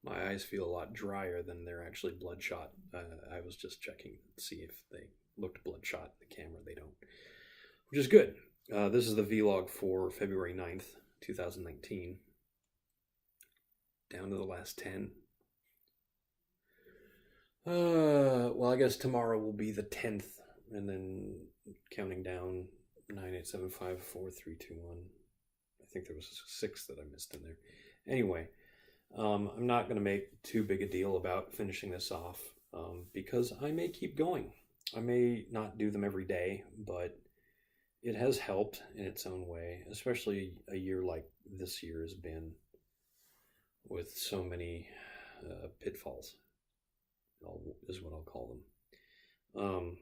My eyes feel a lot drier than they're actually bloodshot. I was just checking to see if they looked bloodshot in the camera. They don't, which is good. This is the vlog for February 9th, 2019. Down to the last 10. Well, I guess tomorrow will be the 10th, and then counting down 9, 8, 7, 5, 4, 3, 2, 1. I think there was a 6 that I missed in there. Anyway, I'm not going to make too big a deal about finishing this off because I may keep going. I may not do them every day, but it has helped in its own way, especially a year like this year has been with so many pitfalls, is what I'll call them.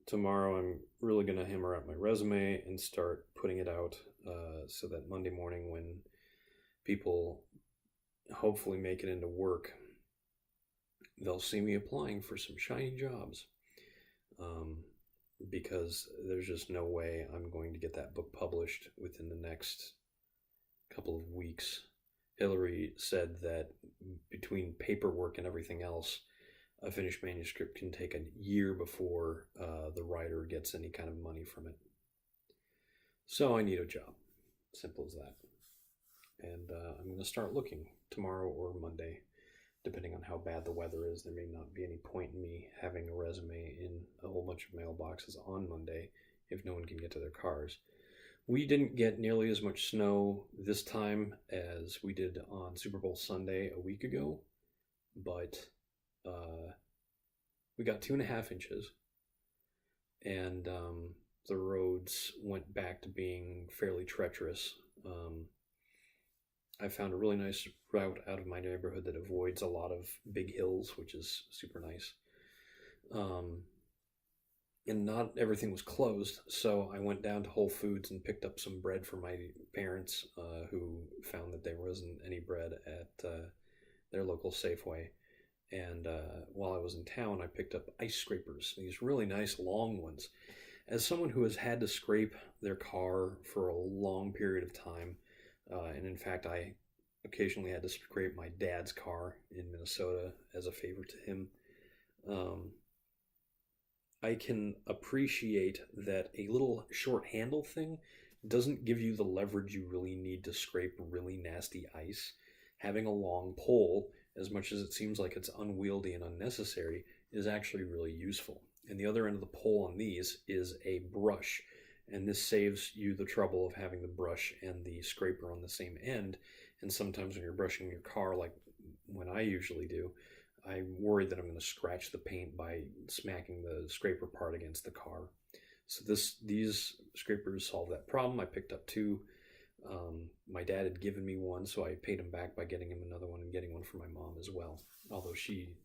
Tomorrow I'm really going to hammer out my resume and start putting it out so that Monday morning when people hopefully make it into work, they'll see me applying for some shiny jobs. Because there's just no way I'm going to get that book published within the next couple of weeks. Hillary said that between paperwork and everything else, a finished manuscript can take a year before the writer gets any kind of money from it. So I need a job. Simple as that. And I'm going to start looking tomorrow or Monday, depending on how bad the weather is. There may not be any point in me having a resume in a whole bunch of mailboxes on Monday if no one can get to their cars. We didn't get nearly as much snow this time as we did on Super Bowl Sunday a week ago, but we got 2.5 inches, and the roads went back to being fairly treacherous. I found a really nice route out of my neighborhood that avoids a lot of big hills, which is super nice. And not everything was closed, so I went down to Whole Foods and picked up some bread for my parents, who found that there wasn't any bread at their local Safeway. And while I was in town, I picked up ice scrapers, these really nice long ones. As someone who has had to scrape their car for a long period of time, and in fact, I occasionally had to scrape my dad's car in Minnesota as a favor to him, I can appreciate that a little short handle thing doesn't give you the leverage you really need to scrape really nasty ice. Having a long pole, as much as it seems like it's unwieldy and unnecessary, is actually really useful. And the other end of the pole on these is a brush, and this saves you the trouble of having the brush and the scraper on the same end. And sometimes when you're brushing your car, like when I usually do, I worry that I'm going to scratch the paint by smacking the scraper part against the car. So these scrapers solve that problem. I picked up 2. My dad had given me one, so I paid him back by getting him another one and getting one for my mom as well. Although she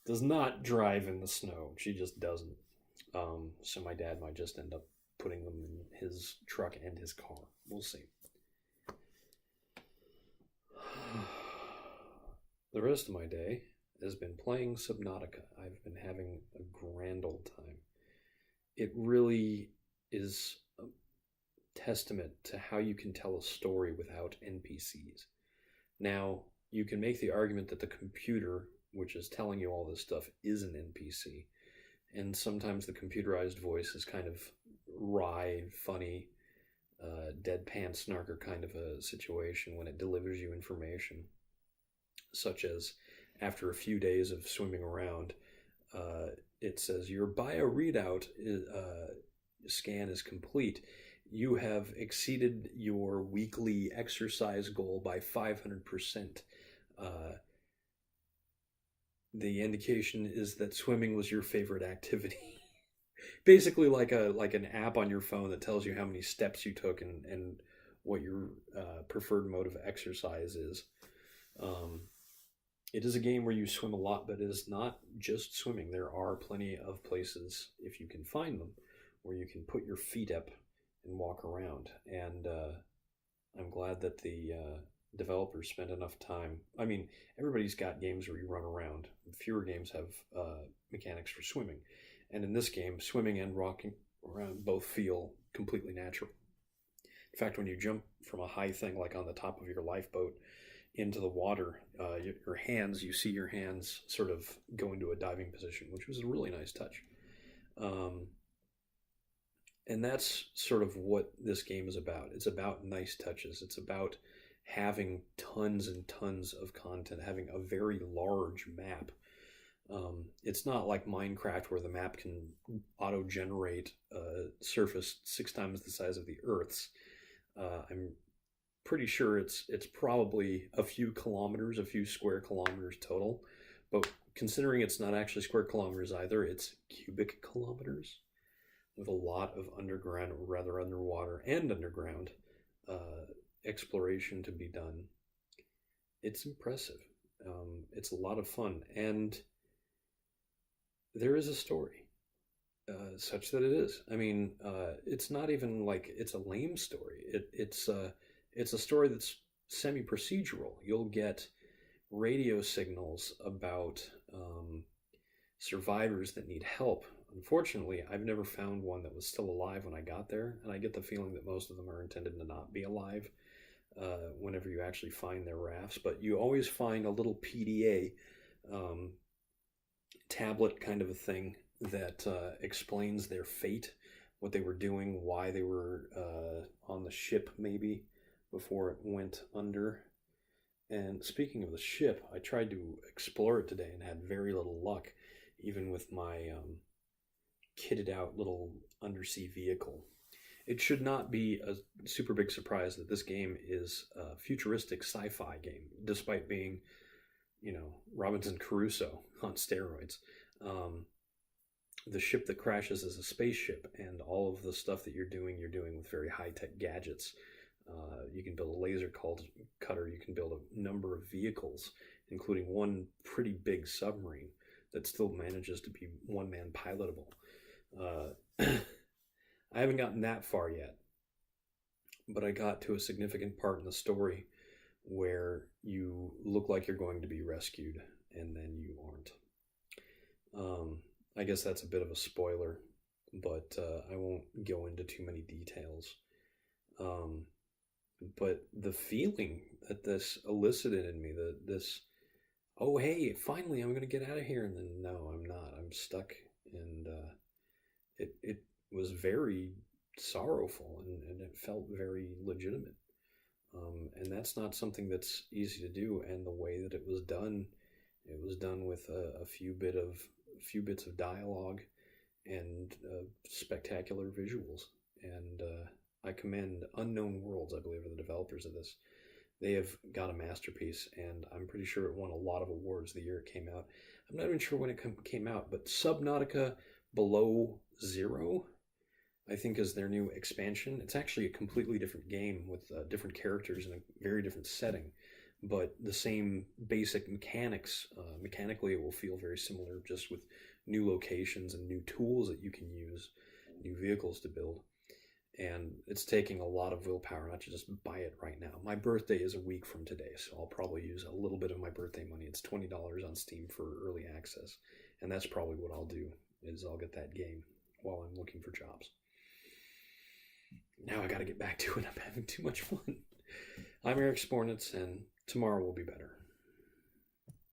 does not drive in the snow. She just doesn't. So my dad might just end up putting them in his truck and his car. We'll see. The rest of my day has been playing Subnautica. I've been having a grand old time. It really is a testament to how you can tell a story without NPCs. Now, you can make the argument that the computer, which is telling you all this stuff, is an NPC. And sometimes the computerized voice is kind of wry, funny, deadpan snarker kind of a situation when it delivers you information. Such as, after a few days of swimming around, it says your bio readout scan is complete. You have exceeded your weekly exercise goal by 500%. The indication is that swimming was your favorite activity. Basically like an app on your phone that tells you how many steps you took and what your preferred mode of exercise is. It is a game where you swim a lot, but it is not just swimming. There are plenty of places, if you can find them, where you can put your feet up and walk around. And I'm glad that the developers spent enough time. I mean, everybody's got games where you run around. Fewer games have mechanics for swimming. And in this game, swimming and walking around both feel completely natural. In fact, when you jump from a high thing like on the top of your lifeboat into the water, your hands, you see your hands sort of go into a diving position, which was a really nice touch. Um, and that's sort of what this game is about. It's about nice touches. It's about having tons and tons of content, having a very large map. It's not like Minecraft where the map can auto-generate a surface 6 times the size of the Earth's. I'm pretty sure it's probably a few kilometers, a few square kilometers total. But considering it's not actually square kilometers either, it's cubic kilometers with a lot of underground, or rather underwater and underground exploration to be done. It's impressive. It's a lot of fun, and there is a story, such that it is. I mean, it's not even like it's a lame story. It's a story that's semi-procedural. You'll get radio signals about survivors that need help. Unfortunately, I've never found one that was still alive when I got there, and I get the feeling that most of them are intended to not be alive whenever you actually find their rafts. But you always find a little PDA um, tablet kind of a thing that explains their fate, what they were doing, why they were on the ship maybe before it went under. And speaking of the ship, I tried to explore it today and had very little luck, even with my kitted out little undersea vehicle. It should not be a super big surprise that this game is a futuristic sci-fi game, despite being, Robinson Crusoe on steroids. Um, the ship that crashes is a spaceship, and all of the stuff that you're doing with very high-tech gadgets. You can build a laser cutter. You can build a number of vehicles, including one pretty big submarine that still manages to be one-man pilotable. I haven't gotten that far yet, but I got to a significant part in the story where you look like you're going to be rescued, and then you aren't. I guess that's a bit of a spoiler, but I won't go into too many details. But the feeling that this elicited in me, that this, oh hey, finally I'm going to get out of here, and then no, I'm not. I'm stuck, and it was very sorrowful, and it felt very legitimate. And that's not something that's easy to do. And the way that it was done with a few bits of dialogue and spectacular visuals. And I commend Unknown Worlds, I believe, are the developers of this. They have got a masterpiece, and I'm pretty sure it won a lot of awards the year it came out. I'm not even sure when it came out, but Subnautica Below Zero, I think, is their new expansion. It's actually a completely different game with different characters in a very different setting, but the same basic mechanics. Mechanically, it will feel very similar, just with new locations and new tools that you can use, new vehicles to build. And it's taking a lot of willpower not to just buy it right now. My birthday is a week from today, so I'll probably use a little bit of my birthday money. It's $20 on Steam for early access, and that's probably what I'll do, is I'll get that game while I'm looking for jobs. Now I gotta get back to it. I'm having too much fun. I'm Eric Spornitz, and tomorrow will be better.